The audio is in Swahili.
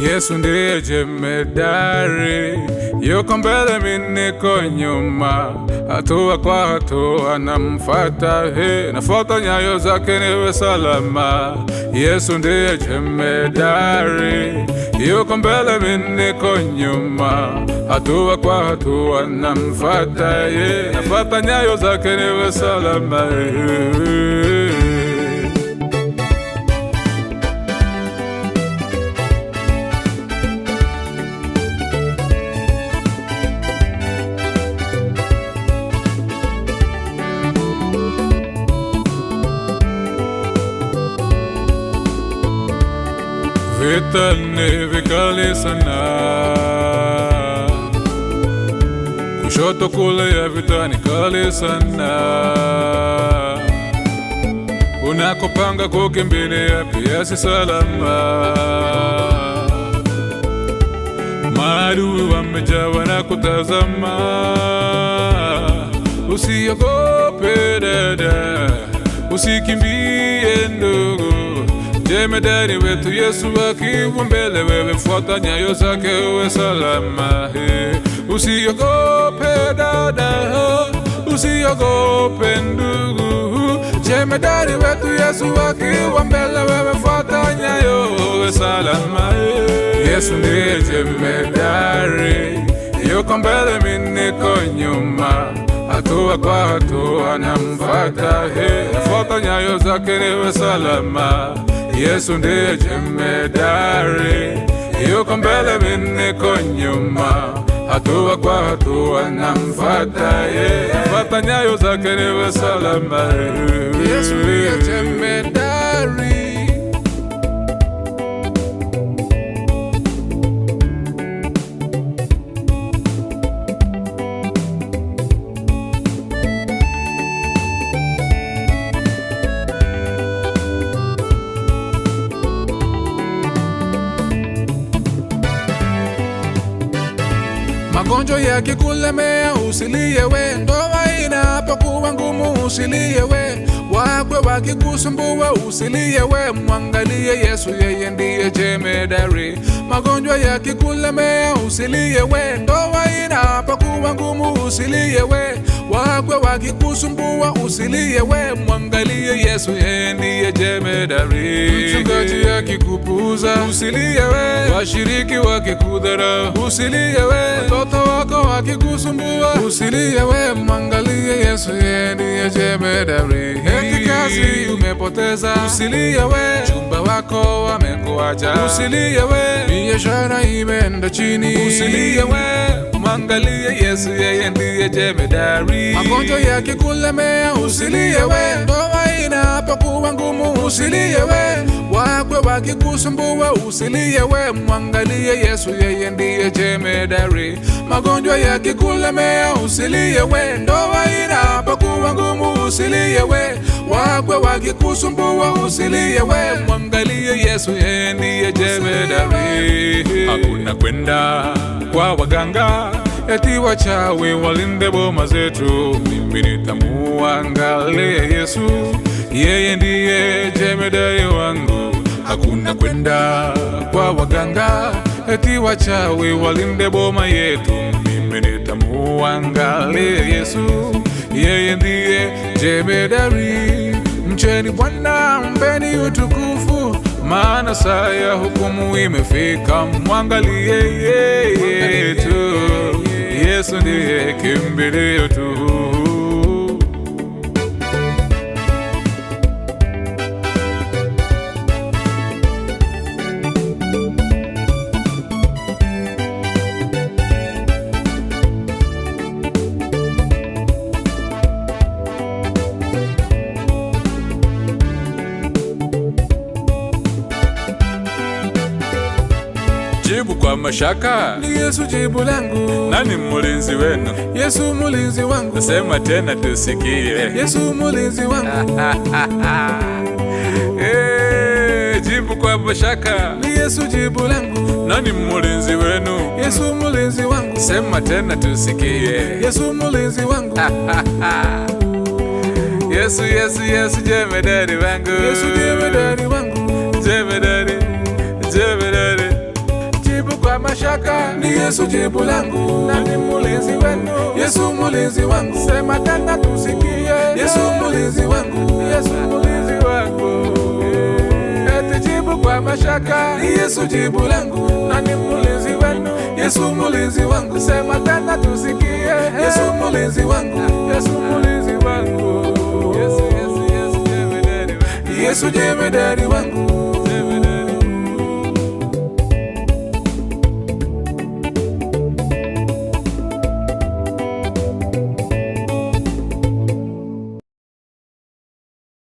Yesu ndiye jemedari, yuko mbele mimi niko nyuma, hatua kwa hatua namfuata, nafuata nyayo zake niwe salama. Yesu ndiye jemedari, yuko mbele mimi niko nyuma, hatua kwa hatua namfuata, nafuata nyayo zake niwe salama. Vita ni vikali sana, kushoto kulia vita ni kali sana. Unakopanga kukimbilia pia si salama, maadui wamejawa na kutazama. Usiogope dada, usikimbie ndugu, jemedari wetu Yesu akiwa mbele, wewe fuata nyayo zake uwe salama. Usiogope dada, usiogope ndugu, jemedari wetu Yesu akiwa mbele, wewe fuata nyayo uwe salama. Yesu ndiye jemedari, yuko mbele mimi niko nyuma, hatua kwa hatua namfuata, nafuata nyayo zake niwe salama. Yesu ndiye jemedari, yuko mbele mimi niko nyuma, hatua kwa hatua namfuata, nafuata nyayo zake niwe salama. Yesu ndiye jemedari. Magonjwa yakikulemea usilie we, ndoa inapokuwa ngumu usilie we, wakwe wakikusumbua usilie we, mwangalie Yesu yeye ndiye jemedari. Magonjwa yakikulemea usilie we, ndoa inapokuwa ngumu usilie we, wakwe wakikusumbua usilie we, mwangalie Yesu yeye ndiye jemedari. Mchungaji akikupuuza usilie we, washiriki wakikudharau usilie we, watoto wako wakikusumbua usilie we, mwangalie Yesu yeye ndiye jemedari. Eti kazi umepoteza usilie we, chumba wako wamekuacha usilie we, biashara imeenda chini usilie we, mwangalie Yesu yeye ndiye jemedari. Magonjwa yakikulemea usilie we, ndoa inapokuwa ngumu usilie we, wakwe wakikusumbua usilie we, mwangalie Yesu yeye ndiye jemedari. Magonjwa yakikulemea usilie we, ndoa inapokuwa ngumu usilie we, wakwe wakikusumbua usilie we, mwangalie Yesu yeye ndiye jemedari. Hakuna kwenda kwa waganga eti wachawi walinde boma zetu, mimi nitamuangalia Yesu yeye ndiye jemedari wangu. Hakuna kwenda kwa waganga eti wachawi walinde boma yetu, mimi nitamuangalia Yesu yeye ndiye jemedari. Mcheni Bwana, mpeni utukufu, maana saa ya hukumu imefika, mwangalie yeye tu, Yesu ndiye kimbilio tu. Jibu kwa mashaka ni Yesu jibu langu. Nani mulinzi wenu? Yesu mulinzi wangu. Nasema tena tusikie. Yesu mulinzi wangu. Jibu kwa mashaka ni Yesu jibu langu. Nani mulinzi wenu? Yesu mulinzi wangu. Sema tena tusikie. Yesu mulinzi wangu. Yesu, Yesu, Yesu jemedari wangu. Yesu jemedari wangu. Jemedari, jemedari, kwa mashaka. Ni Yesu jibu langu, Nani mlinzi wenu? Yesu mlinzi wangu. Sema tena tusikie. Yesu mlinzi wangu, Yesu mlinzi wangu. Eti jibu kwa mashaka. ni Yesu jibu langu, Nani mlinzi wenu? Yesu mlinzi wangu. Sema tena tusikie. Yesu mlinzi wangu, Yesu mlinzi wangu. Yesu, Yesu, Yesu, jemedari wangu. Yesu jemedari wangu.